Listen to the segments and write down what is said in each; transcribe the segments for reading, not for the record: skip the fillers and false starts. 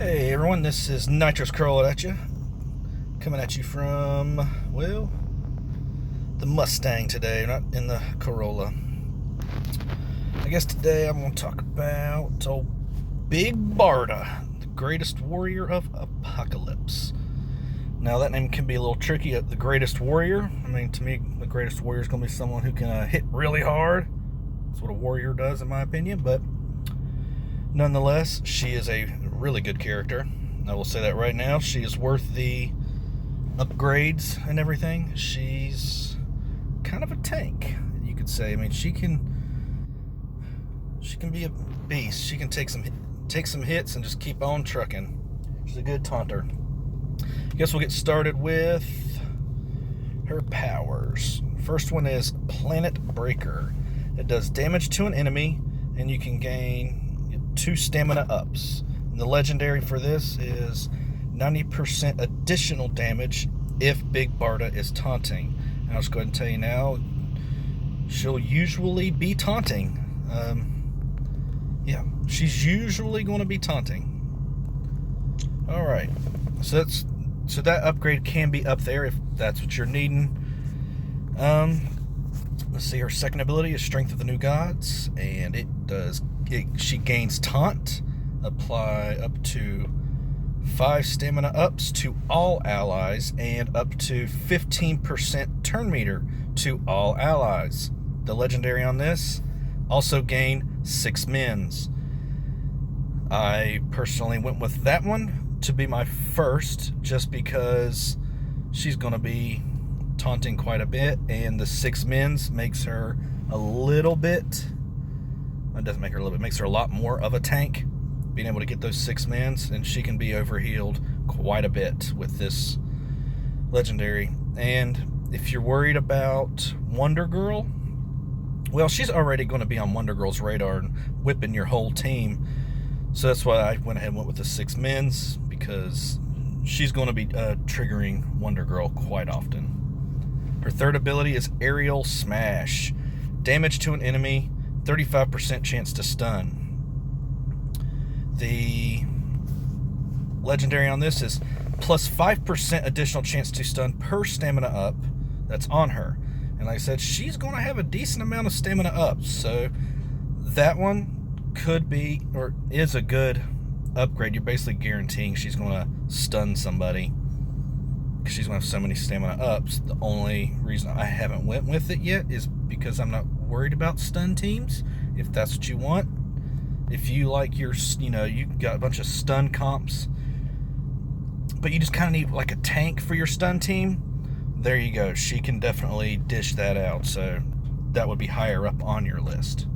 Hey everyone, this is NitrousCorolla at you. Coming at you from, well, the Mustang today, not in the Corolla. I guess today I'm going to talk about old Big Barda, the greatest warrior of Apokolips. Now that name can be a little tricky. The greatest warrior, I mean, to me, the greatest warrior is going to be someone who can hit really hard. That's what a warrior does, in my opinion, but nonetheless, she is a really good character. I will say that right now. She is worth the upgrades and everything. She's kind of a tank, you could say. I mean, she can be a beast. She can take some hits and just keep on trucking. She's a good taunter. I guess we'll get started with her powers. First one is Planet Breaker. It does damage to an enemy, and you can gain 2 stamina ups. And the legendary for this is 90% additional damage if Big Barda is taunting. And I'll just go ahead and tell you now, she'll usually be taunting. Yeah, she's usually going to be taunting. Alright, so that upgrade can be up there if that's what you're needing. Let's see, her second ability is Strength of the New Gods, and she gains taunt, apply up to 5 stamina ups to all allies, and up to 15% turn meter to all allies. The legendary on this, also gain 6 mins. I personally went with that one to be my first, just because she's going to be taunting quite a bit, and the 6 mins makes her a little bit, it doesn't make her a little bit, makes her a lot more of a tank, being able to get those 6 mins, and she can be overhealed quite a bit with this legendary. And if you're worried about Wonder Girl, well, she's already going to be on Wonder Girl's radar and whipping your whole team, so that's why I went ahead and went with the 6 mins, because she's going to be triggering Wonder Girl quite often. Her third ability is Aerial Smash. Damage to an enemy, 35% chance to stun. The legendary on this is plus 5% additional chance to stun per stamina up that's on her. And like I said, she's going to have a decent amount of stamina ups, so that one could be, or is, a good upgrade. You're basically guaranteeing she's going to stun somebody, because she's going to have so many stamina ups. The only reason I haven't went with it yet is because I'm not worried about stun teams. If that's what you want, if you like your, you got a bunch of stun comps, but you just kind of need like a tank for your stun team, there you go. She can definitely dish that out, so that would be higher up on your list.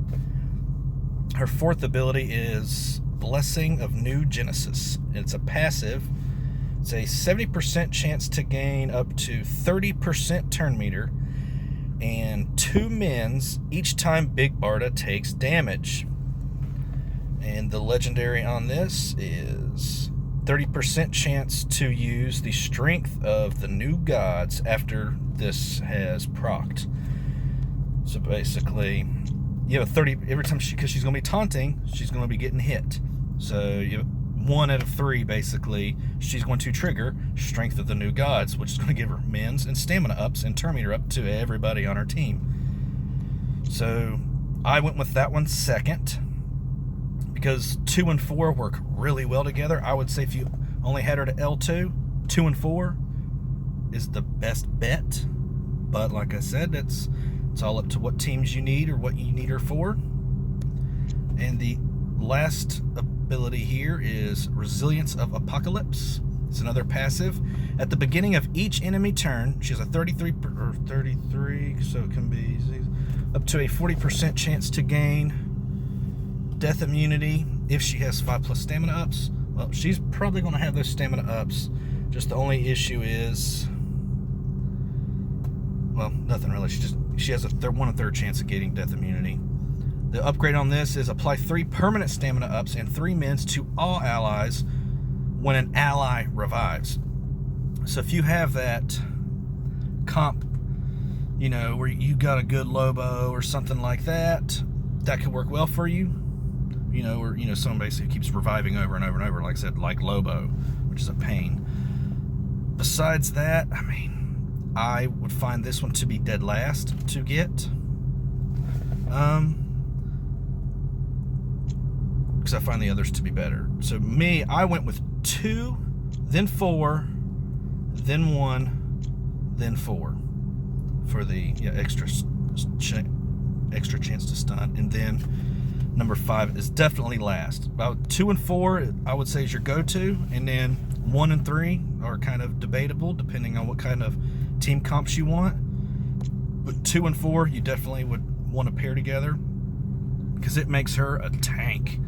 Her fourth ability is Blessing of New Genesis. It's a passive. It's a 70% chance to gain up to 30% turn meter and 2 mins each time Big Barda takes damage. And the legendary on this is 30% chance to use the Strength of the New Gods after this has procced. So basically, you have a 30 every time because she's going to be taunting, she's going to be getting hit. So you have 1 out of 3, basically, she's going to trigger Strength of the New Gods, which is going to give her mins and stamina ups and turn meter up to everybody on her team. So I went with that one second, because 2 and 4 work really well together. I would say if you only had her to L2, 2 and 4 is the best bet. But like I said, it's all up to what teams you need or what you need her for. And the last ability here is Resilience of Apokolips. It's another passive. At the beginning of each enemy turn, she has a 33, so it can be up to a 40% chance to gain death immunity if she has 5+ stamina ups. Well, she's probably going to have those stamina ups. Just the only issue is, well, nothing really. She has a 1/3 chance of getting death immunity. The upgrade on this is apply 3 permanent stamina ups and 3 mins to all allies when an ally revives. So if you have that comp, where you got a good Lobo or something like that, that could work well for you. or someone basically keeps reviving over and over and over, like I said, like Lobo, which is a pain. Besides that, I mean, I would find this one to be dead last to get. Because I find the others to be better. So me, I went with 2, then 4, then 1, then 4 for the extra chance to stun. And then number 5 is definitely last. About 2 and 4, I would say, is your go-to, and then 1 and 3 are kind of debatable depending on what kind of team comps you want. But 2 and 4, you definitely would want to pair together because it makes her a tank.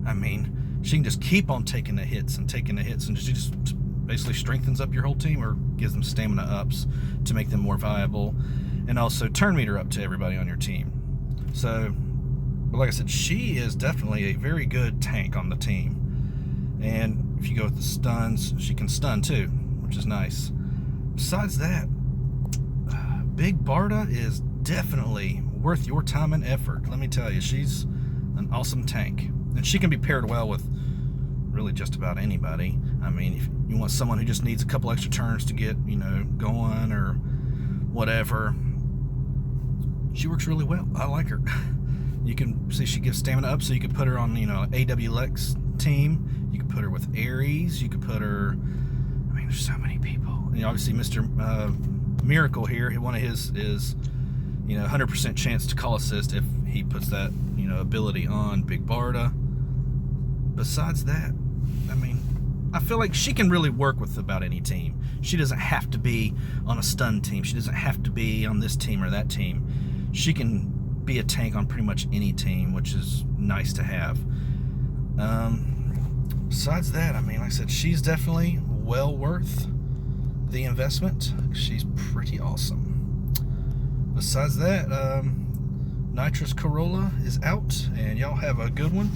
I mean, she can just keep on taking the hits, and she just basically strengthens up your whole team, or gives them stamina ups to make them more viable, and also turn meter up to everybody on your team. So, but like I said, she is definitely a very good tank on the team. And if you go with the stuns, she can stun too, which is nice. Besides that, Big Barda is definitely worth your time and effort. Let me tell you, she's an awesome tank. And she can be paired well with really just about anybody. I mean, if you want someone who just needs a couple extra turns to get, going or whatever, she works really well. I like her. You can see she gives stamina up, so you could put her on, AWLX team. You could put her with Ares. You could put her, I mean, there's so many people. And obviously Mr. Miracle here, one of his is, 100% chance to call assist if he puts that, ability on Big Barda. Besides that, I mean, I feel like she can really work with about any team. She doesn't have to be on a stun team. She doesn't have to be on this team or that team. She can be a tank on pretty much any team, which is nice to have. Besides that, I mean, like I said, she's definitely well worth the investment. She's pretty awesome. Besides that, NitrousCorolla is out, and y'all have a good one.